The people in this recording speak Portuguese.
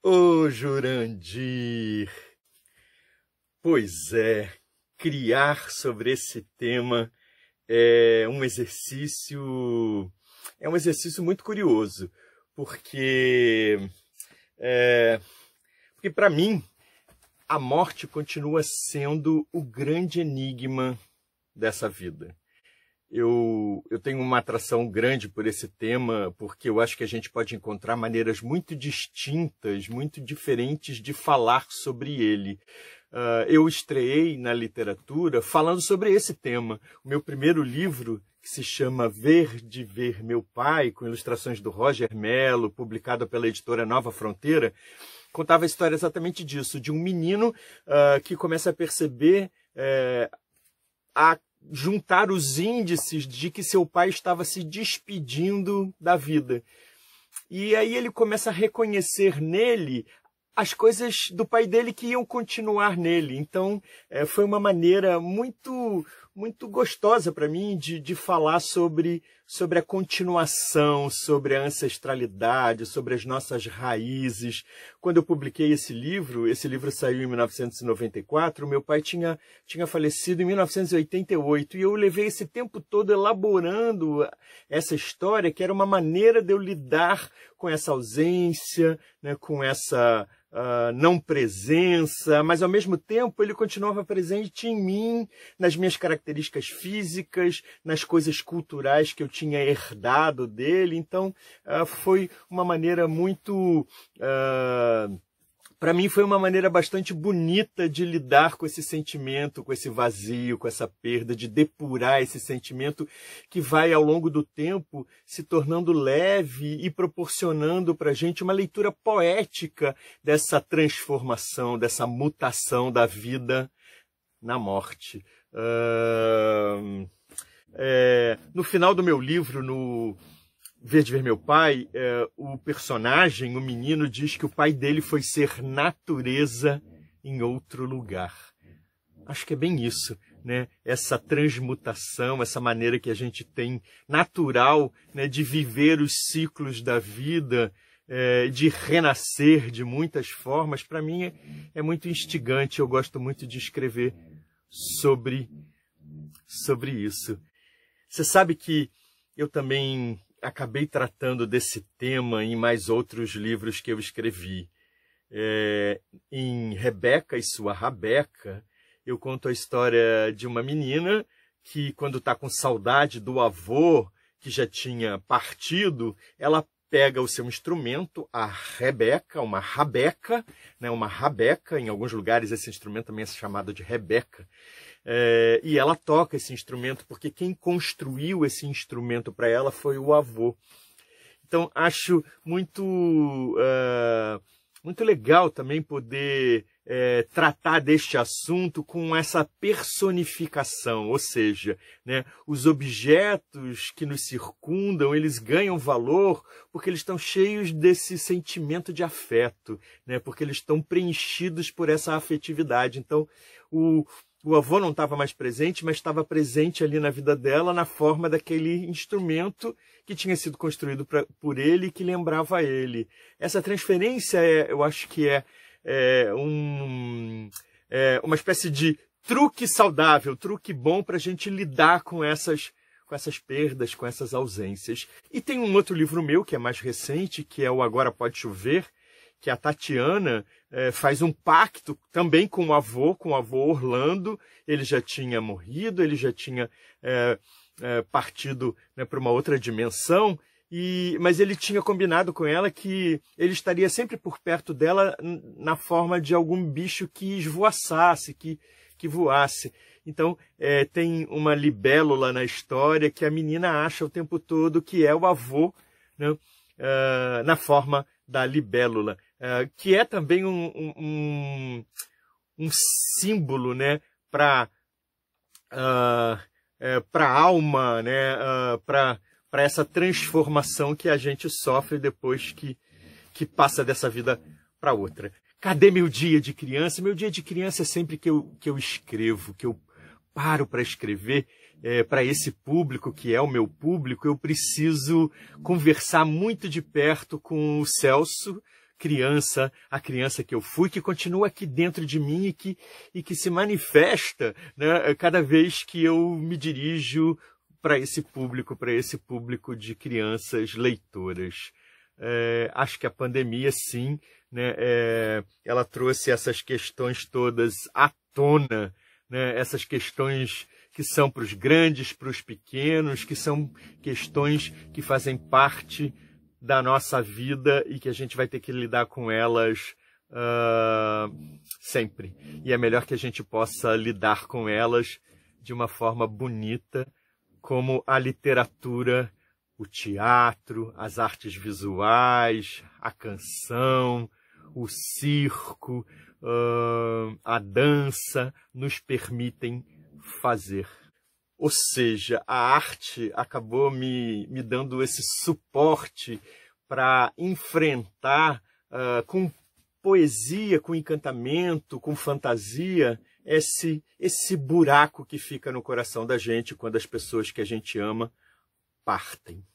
Ô, Jurandir! Pois é, criar sobre esse tema é um exercício muito curioso, porque, porque para mim, a morte continua sendo o grande enigma dessa vida. Eu tenho uma atração grande por esse tema, porque eu acho que a gente pode encontrar maneiras muito distintas, muito diferentes de falar sobre ele. Eu estreei na literatura falando sobre esse tema. O meu primeiro livro, que se chama Ver de Ver Meu Pai, com ilustrações do Roger Mello, publicado pela editora Nova Fronteira, contava a história exatamente disso, de um menino que começa a perceber a juntar os índices de que seu pai estava se despedindo da vida. E aí ele começa a reconhecer nele as coisas do pai dele que iam continuar nele. Então, foi uma maneira muito gostosa para mim de falar sobre a continuação, sobre a ancestralidade, sobre as nossas raízes. Quando eu publiquei esse livro saiu em 1994, meu pai tinha falecido em 1988, e eu levei esse tempo todo elaborando essa história, que era uma maneira de eu lidar com essa ausência, né, com essa não presença, mas ao mesmo tempo ele continuava presente em mim, nas minhas características físicas, nas coisas culturais que eu tinha herdado dele. Então foi uma maneira para mim foi uma maneira bastante bonita de lidar com esse sentimento, com esse vazio, com essa perda, de depurar esse sentimento que vai ao longo do tempo se tornando leve e proporcionando para a gente uma leitura poética dessa transformação, dessa mutação da vida na morte. No final do meu livro, no Ver de Ver Meu Pai, o personagem, o menino, diz que o pai dele foi ser natureza em outro lugar. Acho que é bem isso, né? Essa transmutação, essa maneira que a gente tem natural, né, de viver os ciclos da vida, de renascer de muitas formas. Para mim é muito instigante. Eu gosto muito de escrever sobre isso. Você sabe que eu também acabei tratando desse tema em mais outros livros que eu escrevi. Em Rebeca e Sua Rabeca, eu conto a história de uma menina que, quando está com saudade do avô, que já tinha partido, ela pega o seu instrumento, a rebeca, uma rabeca, né, em alguns lugares esse instrumento também é chamado de rebeca, e ela toca esse instrumento porque quem construiu esse instrumento para ela foi o avô. Então acho muito legal também poder tratar deste assunto com essa personificação, ou seja, né, os objetos que nos circundam, eles ganham valor porque eles estão cheios desse sentimento de afeto, né, porque eles estão preenchidos por essa afetividade. Então, o avô não estava mais presente, mas estava presente ali na vida dela na forma daquele instrumento que tinha sido construído por ele e que lembrava ele. Essa transferência, eu acho que é uma espécie de truque saudável, truque bom para a gente lidar com essas perdas, com essas ausências. E tem um outro livro meu, que é mais recente, que é o Agora Pode Chover, que a Tatiana faz um pacto também com o avô Orlando. Ele já tinha morrido, ele já tinha partido, né, para uma outra dimensão, mas ele tinha combinado com ela que ele estaria sempre por perto dela na forma de algum bicho que esvoaçasse, que voasse. Então, tem uma libélula na história que a menina acha o tempo todo que é o avô, né, na forma da libélula, que é também um símbolo, né, para a alma, né, para essa transformação que a gente sofre depois que passa dessa vida para outra. Cadê meu dia de criança? Meu dia de criança é sempre que eu escrevo, que eu paro para escrever. Para esse público, que é o meu público, eu preciso conversar muito de perto com o Celso, criança, a criança que eu fui, que continua aqui dentro de mim e que se manifesta, né, cada vez que eu me dirijo para esse público de crianças leitoras. Acho que a pandemia, sim, né, ela trouxe essas questões todas à tona, né, essas questões que são para os grandes, para os pequenos, que são questões que fazem parte da nossa vida e que a gente vai ter que lidar com elas sempre. E é melhor que a gente possa lidar com elas de uma forma bonita, como a literatura, o teatro, as artes visuais, a canção, o circo, a dança nos permitem fazer. Ou seja, a arte acabou me dando esse suporte para enfrentar com poesia, com encantamento, com fantasia, esse buraco que fica no coração da gente quando as pessoas que a gente ama partem.